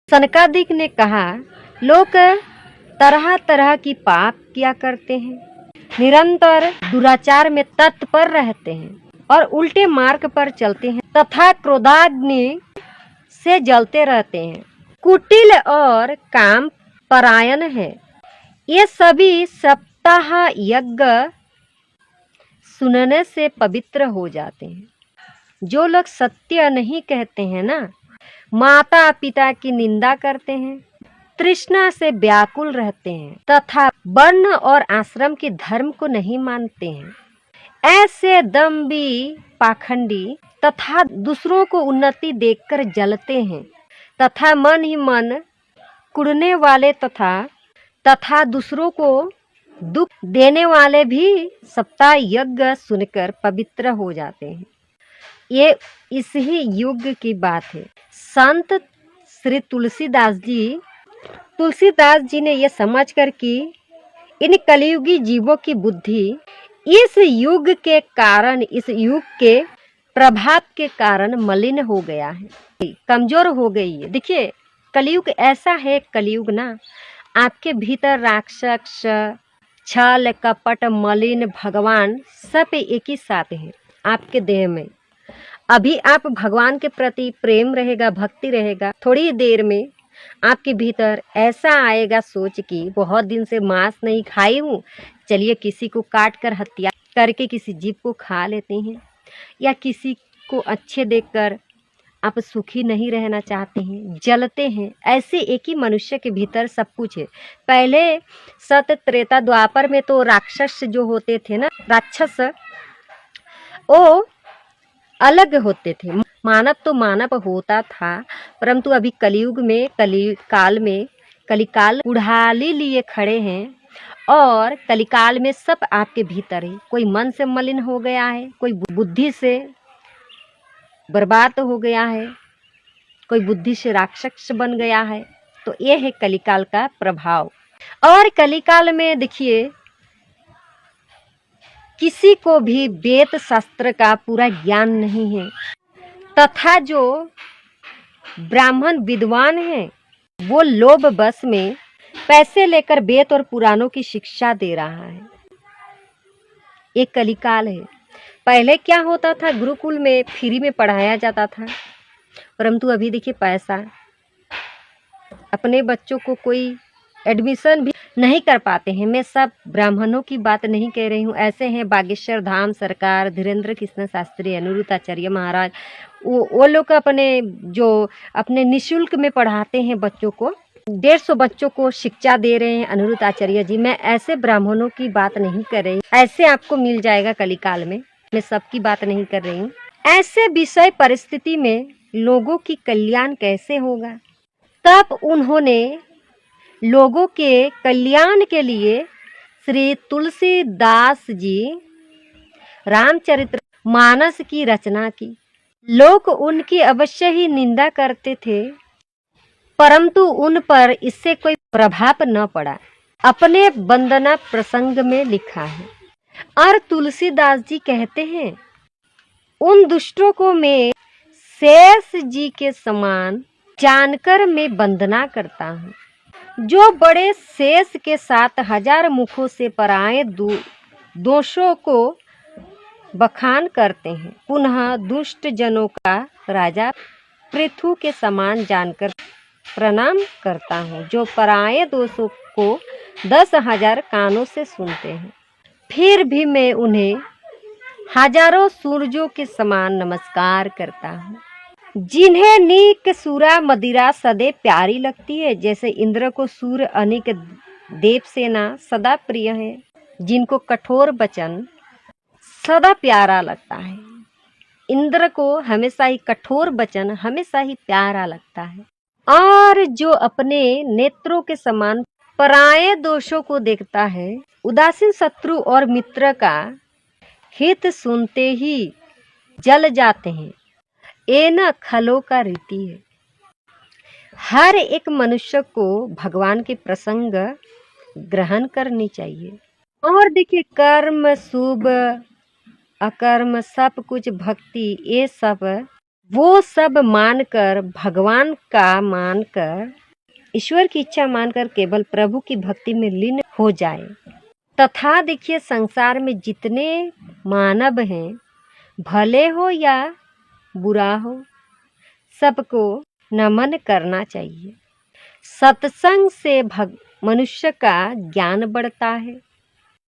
सनकादिक ने कहा, लोग तरह तरह की पाप किया करते हैं, निरंतर दुराचार में तत्पर रहते हैं और उल्टे मार्ग पर चलते हैं तथा क्रोधाग्नि से जलते रहते हैं, कुटिल और काम परायण है। ये सभी सप्ताह यज्ञ सुनने से पवित्र हो जाते हैं। जो लोग सत्य नहीं कहते हैं ना, माता पिता की निंदा करते हैं, तृष्णा से व्याकुल रहते हैं तथा वर्ण और आश्रम के धर्म को नहीं मानते हैं, ऐसे दम्भी पाखंडी तथा दूसरों को उन्नति देखकर जलते हैं तथा मन ही मन कुड़ने वाले तथा दूसरों को दुख देने वाले भी सप्ताह यज्ञ सुनकर पवित्र हो जाते हैं। ये इस ही युग की बात है। संत श्री तुलसीदास जी ने यह समझकर कि इन कलियुगी जीवों की बुद्धि इस युग के कारण, इस युग के प्रभाव के कारण मलिन हो गया है, कमजोर हो गई है। देखिए कलियुग ऐसा है, कलियुग ना, आपके भीतर राक्षस, छल, कपट, मलिन, भगवान सब एक ही साथ है आपके देह में। अभी आप भगवान के प्रति प्रेम रहेगा, भक्ति रहेगा, थोड़ी देर में आपके भीतर ऐसा आएगा सोच कि बहुत दिन से मांस नहीं खाई हूँ, चलिए किसी को काट कर हत्या करके किसी जीव को खा लेते हैं, या किसी को अच्छे देखकर आप सुखी नहीं रहना चाहते हैं, जलते हैं। ऐसे एक ही मनुष्य के भीतर सब कुछ है। पहले सत त्रेता द्वापर में तो राक्षस जो होते थे ना, राक्षस, वो अलग होते थे। मानव तो मानव होता था, परंतु अभी कलियुग में, कलिकाल उड़ाली लिए खड़े हैं और कलिकाल में सब आपके भीतर है। कोई मन से मलिन हो गया है, कोई बुद्धि से बर्बाद हो गया है, कोई बुद्धि से राक्षस बन गया है। तो ये है कलिकाल का प्रभाव। और कलिकाल में देखिए किसी को भी वेद शास्त्र का पूरा ज्ञान नहीं है, तथा जो ब्राह्मण विद्वान हैं वो लोभ बस में पैसे लेकर वेद और पुराणों की शिक्षा दे रहा है। ये कलिकाल है। पहले क्या होता था, गुरुकुल में फ्री में पढ़ाया जाता था, परंतु अभी देखिए पैसा, अपने बच्चों को कोई एडमिशन भी नहीं कर पाते हैं। मैं सब ब्राह्मणों की बात नहीं कह रही हूँ, ऐसे हैं बागेश्वर धाम सरकार, धीरेन्द्र कृष्ण शास्त्री, अनिरुद्धाचार्य महाराज, वो लोग अपने निःशुल्क में पढ़ाते हैं बच्चों को, 150 बच्चों को शिक्षा दे रहे हैं अनिरुद्ध आचार्य जी। मैं ऐसे ब्राह्मणों की बात नहीं कर रही, ऐसे आपको मिल जाएगा कलिकाल में, मैं सबकी बात नहीं कर रही हूँ। ऐसे विषय परिस्थिति में लोगों की कल्याण कैसे होगा? तब उन्होंने लोगों के कल्याण के लिए श्री तुलसीदास जी रामचरित्र मानस की रचना की। लोग उनकी अवश्य ही निंदा करते थे, परंतु उन पर इससे कोई प्रभाव न पड़ा। अपने वंदना प्रसंग में लिखा है, और तुलसीदास जी कहते हैं, उन दुष्टों को मैं शेष जी के समान जानकर मैं वंदना करता हूँ, जो बड़े शेष के साथ 1000 मुखों से पराए दोषों को बखान करते हैं। पुनः दुष्ट जनों का राजा पृथु के समान जानकर प्रणाम करता हूँ, जो पराये दोषों को 10,000 कानों से सुनते हैं। फिर भी मैं उन्हें हजारों सूरजों के समान नमस्कार करता हूँ, जिन्हें नीक सूरा मदिरा सदैव प्यारी लगती है, जैसे इंद्र को सूर्य अनिक देव सेना सदा प्रिय है, जिनको कठोर वचन सदा प्यारा लगता है। इंद्र को हमेशा ही कठोर वचन हमेशा ही प्यारा लगता है, और जो अपने नेत्रों के समान पराये दोषों को देखता है, उदासीन शत्रु और मित्र का हित सुनते ही जल जाते हैं। ये न खलों का रीति है। हर एक मनुष्य को भगवान के प्रसंग ग्रहण करनी चाहिए। और देखिए कर्म, शुभ अकर्म, सब कुछ भक्ति, ये सब वो सब मानकर, भगवान का मानकर, ईश्वर की इच्छा मानकर केवल प्रभु की भक्ति में लीन हो जाए। तथा देखिए, संसार में जितने मानव हैं, भले हो या बुरा हो, सबको नमन करना चाहिए। सत्संग से मनुष्य का ज्ञान बढ़ता है,